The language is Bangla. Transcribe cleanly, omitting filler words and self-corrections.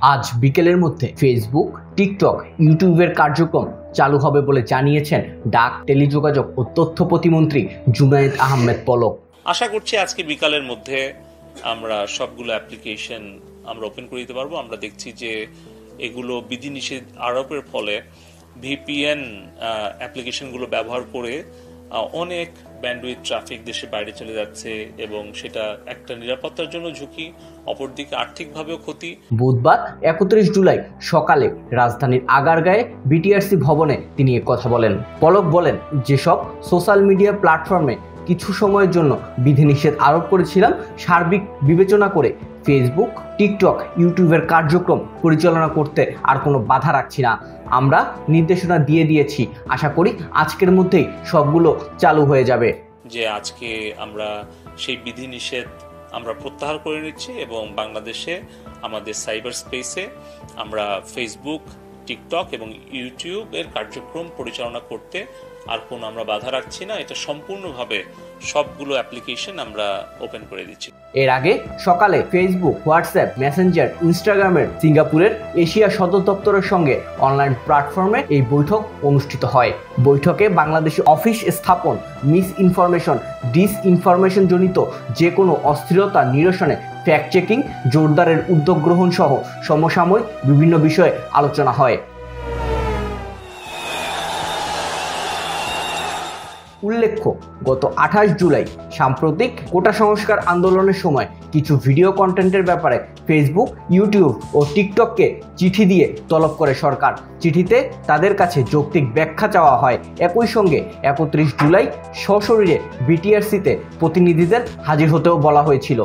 আজ বিকেলের মধ্যে ফেসবুক, টিকটক, ইউটিউবের কার্যক্রম চালু হবে বলে জানিয়েছেন ডাক, টেলিযোগাযোগ ও তথ্য প্রতিমন্ত্রী জুনায়েদ আহমেদ পলক। আশা করছি আজকে বিকালের মধ্যে আমরা সবগুলো অ্যাপ্লিকেশন আমরা ওপেন করে দিতে পারবো। আমরা দেখছি যে এগুলো বিধিনিষেধ আরোপের ফলে ভিপিএন অ্যাপ্লিকেশনগুলো ব্যবহার করে অনেক ব্যান্ডউইথ ট্রাফিক দেশের বাইরে চলে যাচ্ছে এবং সেটা একটা নিরাপত্তার জন্য ঝুঁকি, অপরদিকে আর্থিকভাবেও ক্ষতি। বুধবার 31 জুলাই সকালে রাজধানীর আগারগাঁয়ে বিটিআরসি ভবনে তিনি কথা বলেন। পলক বলেন, যেসব সোশ্যাল মিডিয়া প্ল্যাটফর্মে কিছু সময়ের জন্য বিধিনিষেধ আরোপ করেছিলাম, সার্বিক বিবেচনা করে ফেসবুক, টিকটক, ইউটিউবের কার্যক্রম পরিচালনা করতে আর কোনো বাধা রাখছি না। আমরা নির্দেশনা দিয়ে দিয়েছি, আশা করি আজকের মধ্যেই সবগুলো চালু হয়ে যাবে। যে আজকে আমরা সেই বিধিনিষেধ আমরা প্রত্যাহার করে নিচ্ছি এবং বাংলাদেশে আমাদের সাইবার স্পেসে আমরা ফেসবুক, টিকটক এবং ইউটিউব এর কার্যক্রম পরিচালনা করতে আর কোনো আমরা বাধা রাখছি না। এটা সম্পূর্ণভাবে সবগুলো অ্যাপ্লিকেশন আমরা ওপেন করে দিচ্ছি। এর আগে সকালে ফেসবুক, হোয়াটসঅ্যাপ, মেসেঞ্জার, ইনস্টাগ্রামের সিঙ্গাপুরের এশিয়া সদর দপ্তরের সঙ্গে অনলাইন প্ল্যাটফর্মে এই বৈঠক অনুষ্ঠিত হয়। বৈঠকে বাংলাদেশে অফিস স্থাপন, মিস ইনফরমেশন, ডিসইনফরমেশন জনিত যে কোনো অস্থিরতা নিরসনে ফ্যাক্ট চেকিং জোরদারের উদ্যোগ গ্রহণ সহ সমসাময়িক বিভিন্ন বিষয়ে আলোচনা হয়। উল্লেখ্য, গত 28 জুলাই সাম্প্রতিক কোটা সংস্কার আন্দোলনের সময় কিছু ভিডিও কন্টেন্টের ব্যাপারে ফেসবুক, ইউটিউব ও টিকটককে চিঠি দিয়ে তলব করে সরকার। চিঠিতে তাদের কাছে যৌক্তিক ব্যাখ্যা চাওয়া হয়। একই সঙ্গে 31 জুলাই সশরীরে বিটিআরসিতে প্রতিনিধিদের হাজির হতেও বলা হয়েছিল।